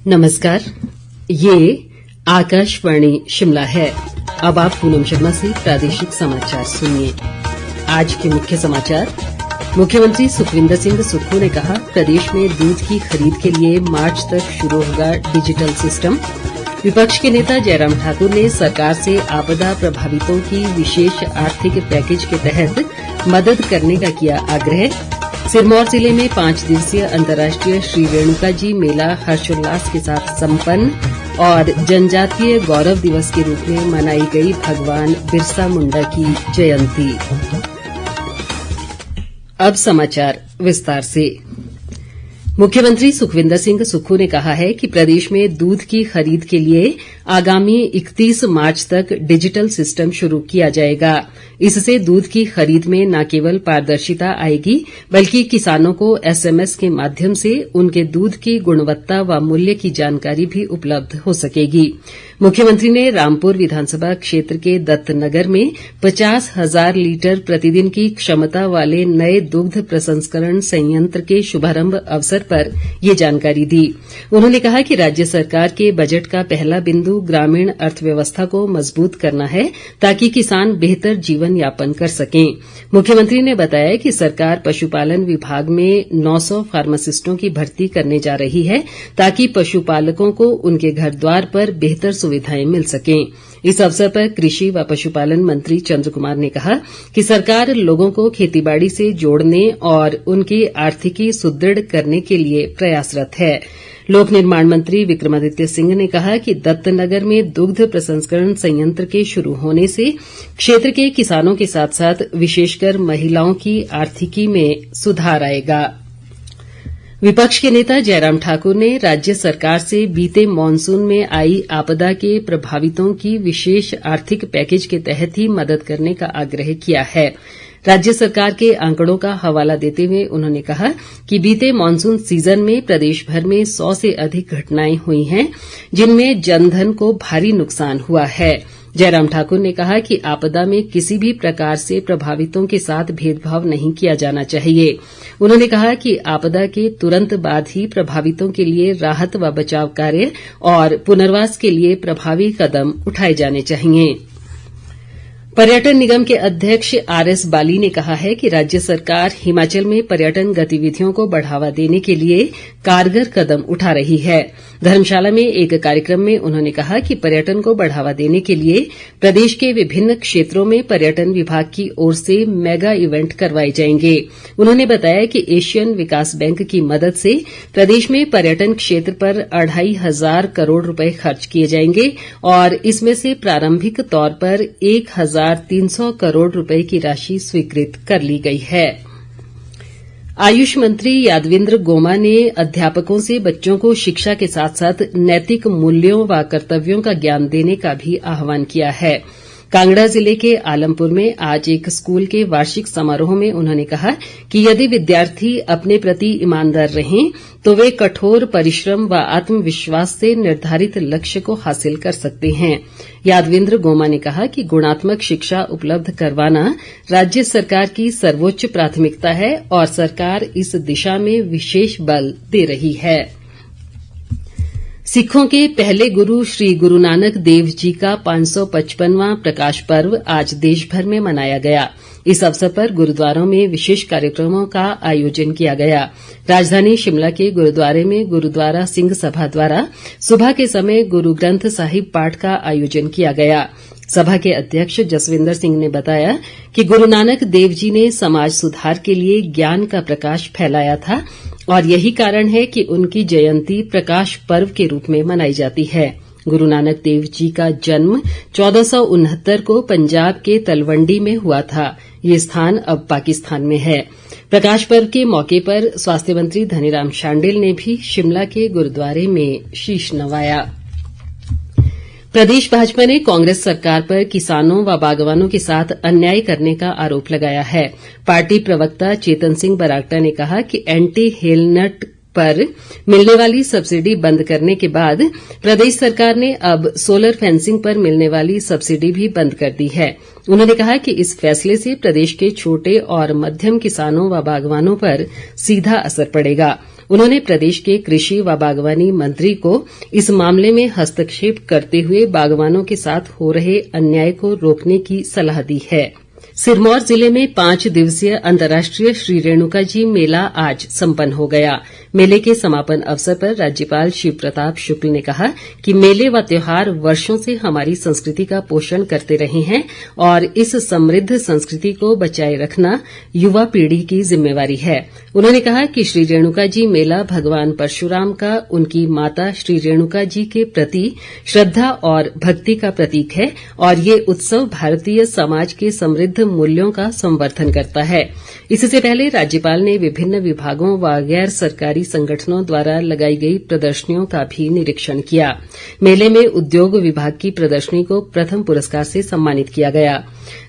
नमस्कार, ये आकाशवाणी शिमला है। अब आप पूनम शर्मा से प्रादेशिक समाचार सुनिए। आज के मुख्य समाचार। मुख्यमंत्री सुखविंदर सिंह सुक्खू ने कहा, प्रदेश में दूध की खरीद के लिए मार्च तक शुरू होगा डिजिटल सिस्टम। विपक्ष के नेता जयराम ठाकुर ने सरकार से आपदा प्रभावितों की विशेष आर्थिक पैकेज के तहत मदद करने का किया आग्रह। सिरमौर जिले में 5 दिवसीय अंतर्राष्ट्रीय श्री रेणुका जी मेला हर्षोल्लास के साथ संपन्न और जनजातीय गौरव दिवस के रूप में मनाई गई भगवान बिरसा मुंडा की जयंती। अब समाचार विस्तार से। मुख्यमंत्री सुखविंदर सिंह सुक्खू ने कहा है कि प्रदेश में दूध की खरीद के लिए आगामी 31 मार्च तक डिजिटल सिस्टम शुरू किया जाएगा। इससे दूध की खरीद में न केवल पारदर्शिता आएगी, बल्कि किसानों को एसएमएस के माध्यम से उनके दूध की गुणवत्ता व मूल्य की जानकारी भी उपलब्ध हो सकेगी। मुख्यमंत्री ने रामपुर विधानसभा क्षेत्र के दत्तनगर में 50,000 लीटर प्रतिदिन की क्षमता वाले नए दुग्ध प्रसंस्करण संयंत्र के शुभारंभ अवसर पर ये जानकारी दी। उन्होंने कहा कि राज्य सरकार के बजट का पहला बिंदु ग्रामीण अर्थव्यवस्था को मजबूत करना है, ताकि किसान बेहतर जीवन यापन कर सकें। मुख्यमंत्री ने बताया कि सरकार पशुपालन विभाग में 900 फार्मासिस्टों की भर्ती करने जा रही है, ताकि पशुपालकों को उनके घर द्वार पर बेहतर सुविधाएं मिल सकें। इस अवसर पर कृषि व पशुपालन मंत्री चंद्र कुमार ने कहा कि सरकार लोगों को खेतीबाड़ी से जोड़ने और उनकी आर्थिकी सुदृढ़ करने के लिए प्रयासरत है। लोक निर्माण मंत्री विक्रमादित्य सिंह ने कहा कि दत्तनगर में दुग्ध प्रसंस्करण संयंत्र के शुरू होने से क्षेत्र के किसानों के साथ साथ विशेषकर महिलाओं की आर्थिकी में सुधार आएगा। विपक्ष के नेता जयराम ठाकुर ने राज्य सरकार से बीते मानसून में आई आपदा के प्रभावितों की विशेष आर्थिक पैकेज के तहत ही मदद करने का आग्रह किया है। राज्य सरकार के आंकड़ों का हवाला देते हुए उन्होंने कहा कि बीते मानसून सीजन में प्रदेश भर में 100 से अधिक घटनाएं हुई हैं, जिनमें जनधन को भारी नुकसान हुआ है। जयराम ठाकुर ने कहा कि आपदा में किसी भी प्रकार से प्रभावितों के साथ भेदभाव नहीं किया जाना चाहिए। उन्होंने कहा कि आपदा के तुरंत बाद ही प्रभावितों के लिए राहत व बचाव कार्य और पुनर्वास के लिए प्रभावी कदम उठाए जाने चाहिए। पर्यटन निगम के अध्यक्ष आरएस बाली ने कहा है कि राज्य सरकार हिमाचल में पर्यटन गतिविधियों को बढ़ावा देने के लिए कारगर कदम उठा रही है। धर्मशाला में एक कार्यक्रम में उन्होंने कहा कि पर्यटन को बढ़ावा देने के लिए प्रदेश के विभिन्न क्षेत्रों में पर्यटन विभाग की ओर से मेगा इवेंट करवाए जाएंगे। उन्होंने बताया कि एशियन विकास बैंक की मदद से प्रदेश में पर्यटन क्षेत्र पर 2,500 करोड़ रुपए खर्च किए जाएंगे और इसमें से प्रारंभिक तौर पर 1,300 करोड़ रुपए की राशि स्वीकृत कर ली गई है। आयुष मंत्री यादविंद्र गोमा ने अध्यापकों से बच्चों को शिक्षा के साथ साथ नैतिक मूल्यों व कर्तव्यों का ज्ञान देने का भी आह्वान किया है। कांगड़ा जिले के आलमपुर में आज एक स्कूल के वार्षिक समारोह में उन्होंने कहा कि यदि विद्यार्थी अपने प्रति ईमानदार रहें तो वे कठोर परिश्रम व आत्मविश्वास से निर्धारित लक्ष्य को हासिल कर सकते हैं। यादविंद्र गोमा ने कहा कि गुणात्मक शिक्षा उपलब्ध करवाना राज्य सरकार की सर्वोच्च प्राथमिकता है और सरकार इस दिशा में विशेष बल दे रही है। सिखों के पहले गुरु श्री गुरु नानक देव जी का 555वां प्रकाश पर्व आज देश भर में मनाया गया। इस अवसर पर गुरुद्वारों में विशेष कार्यक्रमों का आयोजन किया गया। राजधानी शिमला के गुरुद्वारे में गुरुद्वारा सिंह सभा द्वारा सुबह के समय गुरु ग्रंथ साहिब पाठ का आयोजन किया गया। सभा के अध्यक्ष जसविंदर सिंह ने बताया कि गुरु नानक देव जी ने समाज सुधार के लिए ज्ञान का प्रकाश फैलाया था और यही कारण है कि उनकी जयंती प्रकाश पर्व के रूप में मनाई जाती है। गुरु नानक देव जी का जन्म 1469 को पंजाब के तलवंडी में हुआ था। ये स्थान अब पाकिस्तान में है। प्रकाश पर्व के मौके पर स्वास्थ्य मंत्री धनीराम शांडिल ने भी शिमला के गुरुद्वारे में शीश नवाया। प्रदेश भाजपा ने कांग्रेस सरकार पर किसानों व बागवानों के साथ अन्याय करने का आरोप लगाया है। पार्टी प्रवक्ता चेतन सिंह बरागटा ने कहा कि एंटी हेलनट पर मिलने वाली सब्सिडी बंद करने के बाद प्रदेश सरकार ने अब सोलर फेंसिंग पर मिलने वाली सब्सिडी भी बंद कर दी है। उन्होंने कहा कि इस फैसले से प्रदेश के छोटे और मध्यम किसानों व बागवानों पर सीधा असर पड़ेगा। उन्होंने प्रदेश के कृषि व बागवानी मंत्री को इस मामले में हस्तक्षेप करते हुए बागवानों के साथ हो रहे अन्याय को रोकने की सलाह दी है। सिरमौर जिले में 5 दिवसीय अंतर्राष्ट्रीय श्री रेणुका जी मेला आज संपन्न हो गया। मेले के समापन अवसर पर राज्यपाल शिव प्रताप शुक्ल ने कहा कि मेले व त्योहार वर्षों से हमारी संस्कृति का पोषण करते रहे हैं और इस समृद्ध संस्कृति को बचाए रखना युवा पीढ़ी की जिम्मेवारी है। उन्होंने कहा कि श्री रेणुका जी मेला भगवान परशुराम का उनकी माता श्री रेणुका जी के प्रति श्रद्धा और भक्ति का प्रतीक है और ये उत्सव भारतीय समाज के समृद्ध मूल्यों का संवर्धन करता है। इससे पहले राज्यपाल ने विभिन्न विभागों व गैर सरकारी संगठनों द्वारा लगाई गई प्रदर्शनियों का भी निरीक्षण किया। मेले में उद्योग विभाग की प्रदर्शनी को प्रथम पुरस्कार से सम्मानित किया गया।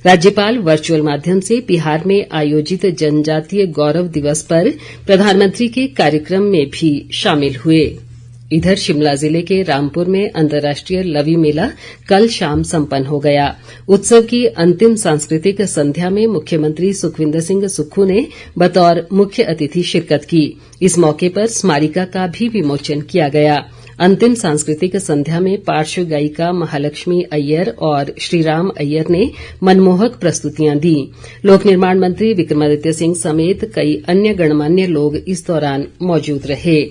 राज्यपाल वर्चुअल माध्यम से बिहार में आयोजित जनजातीय गौरव दिवस पर प्रधानमंत्री के कार्यक्रम में भी शामिल हुए। इधर शिमला जिले के रामपुर में अंतर्राष्ट्रीय लवी मेला कल शाम संपन्न हो गया। उत्सव की अंतिम सांस्कृतिक संध्या में मुख्यमंत्री सुखविंदर सिंह सुक्खू ने बतौर मुख्य अतिथि शिरकत की। इस मौके पर स्मारिका का भी विमोचन किया गया। अंतिम सांस्कृतिक संध्या में पार्श्व गायिका महालक्ष्मी अय्यर और श्रीराम अय्यर ने मनमोहक प्रस्तुतियां दी। लोक निर्माण मंत्री विक्रमादित्य सिंह समेत कई अन्य गणमान्य लोग इस दौरान मौजूद रहे।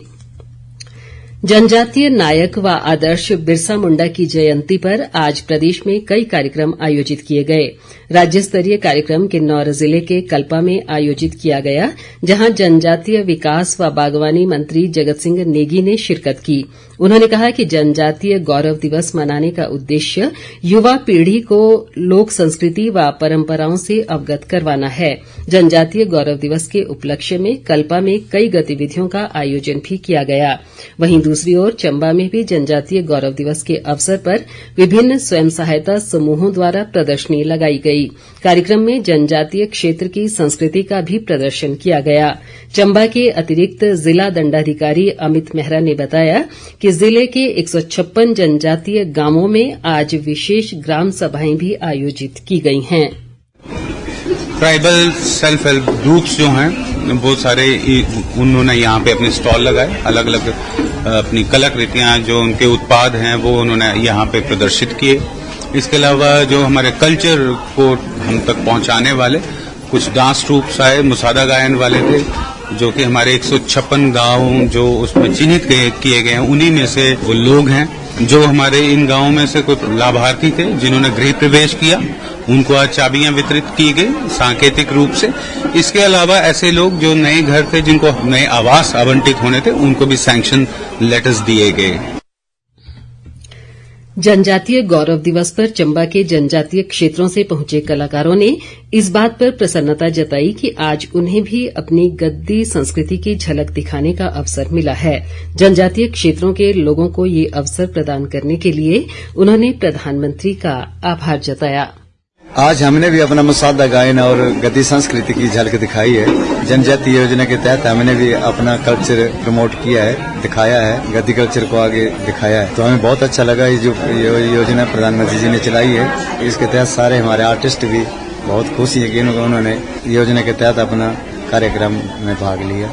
जनजातीय नायक व आदर्श बिरसा मुंडा की जयंती पर आज प्रदेश में कई कार्यक्रम आयोजित किए गए। राज्य स्तरीय कार्यक्रम किन्नौर जिले के कल्पा में आयोजित किया गया, जहां जनजातीय विकास व बागवानी मंत्री जगत सिंह नेगी ने शिरकत की। उन्होंने कहा कि जनजातीय गौरव दिवस मनाने का उद्देश्य युवा पीढ़ी को लोक संस्कृति व परंपराओं से अवगत करवाना है। जनजातीय गौरव दिवस के उपलक्ष्य में कल्पा में कई गतिविधियों का आयोजन भी किया गया। वहीं दूसरी ओर चंबा में भी जनजातीय गौरव दिवस के अवसर पर विभिन्न स्वयं सहायता समूहों द्वारा प्रदर्शनी लगाई गई। कार्यक्रम में जनजातीय क्षेत्र की संस्कृति का भी प्रदर्शन किया गया। चंबा के अतिरिक्त जिला दंडाधिकारी अमित मेहरा ने बताया कि जिले के 156 जनजातीय गांवों में आज विशेष ग्राम सभाएं भी आयोजित की गई हैं। ट्राइबल सेल्फ हेल्प ग्रुप्स जो हैं बहुत सारे उन्होंने यहाँ पे अपने स्टॉल लगाए। अलग अलग अपनी कलाकृतियाँ जो उनके उत्पाद हैं वो उन्होंने यहाँ पे प्रदर्शित किए। इसके अलावा जो हमारे कल्चर को हम तक पहुँचाने वाले कुछ डांस ट्रूप्स आए, मुसादा गायन वाले थे, जो कि हमारे 156 गांव जो उसमें चिन्हित किए गए हैं उन्हीं में से वो लोग हैं जो हमारे इन गांवों में से कोई लाभार्थी थे जिन्होंने गृह प्रवेश किया। उनको आज चाबियां वितरित की गई सांकेतिक रूप से। इसके अलावा ऐसे लोग जो नए घर थे जिनको नए आवास आवंटित होने थे उनको भी सैंक्शन लेटर्स दिए गए। जनजातीय गौरव दिवस पर चंबा के जनजातीय क्षेत्रों से पहुंचे कलाकारों ने इस बात पर प्रसन्नता जताई कि आज उन्हें भी अपनी गद्दी संस्कृति की झलक दिखाने का अवसर मिला है। जनजातीय क्षेत्रों के लोगों को ये अवसर प्रदान करने के लिए उन्होंने प्रधानमंत्री का आभार जताया। आज हमने भी अपना मुसादा गायन और गद्दी संस्कृति की झलक दिखाई है। जनजातीय योजना के तहत हमने भी अपना कल्चर प्रमोट किया है, दिखाया है, गद्दी कल्चर को आगे दिखाया है। तो हमें बहुत अच्छा लगा ये जो योजना प्रधानमंत्री जी ने चलाई है। इसके तहत सारे हमारे आर्टिस्ट भी बहुत खुशी है कि उन्होंने योजना के तहत अपना कार्यक्रम में भाग लिया।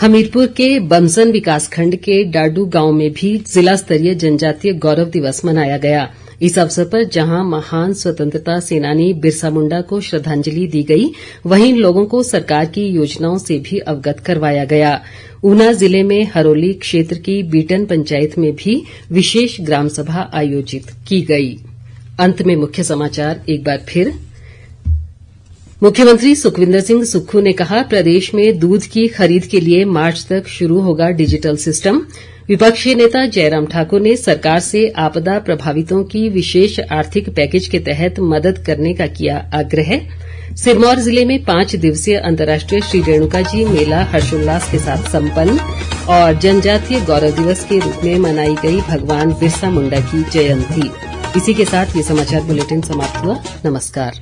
हमीरपुर के बमसन विकासखंड के डाडू गांव में भी जिला स्तरीय जनजातीय गौरव दिवस मनाया गया। इस अवसर पर जहां महान स्वतंत्रता सेनानी बिरसा मुंडा को श्रद्धांजलि दी गई, वहीं लोगों को सरकार की योजनाओं से भी अवगत करवाया गया। ऊना जिले में हरोली क्षेत्र की बीटन पंचायत में भी विशेष ग्राम सभा आयोजित की गई। अंत में मुख्य समाचार एक बार फिर। मुख्यमंत्री सुखविंदर सिंह सुक्खू ने कहा, प्रदेश में दूध की खरीद के लिए मार्च तक शुरू होगा डिजिटल सिस्टम। विपक्षी नेता जयराम ठाकुर ने सरकार से आपदा प्रभावितों की विशेष आर्थिक पैकेज के तहत मदद करने का किया आग्रह। सिरमौर जिले में 5 दिवसीय अंतर्राष्ट्रीय श्री रेणुका जी मेला हर्षोल्लास के साथ संपन्न और जनजातीय गौरव दिवस के रूप में मनाई गई भगवान बिरसा मुंडा की जयंती। इसी के साथ ये समाचार बुलेटिन समाप्त हुआ। नमस्कार।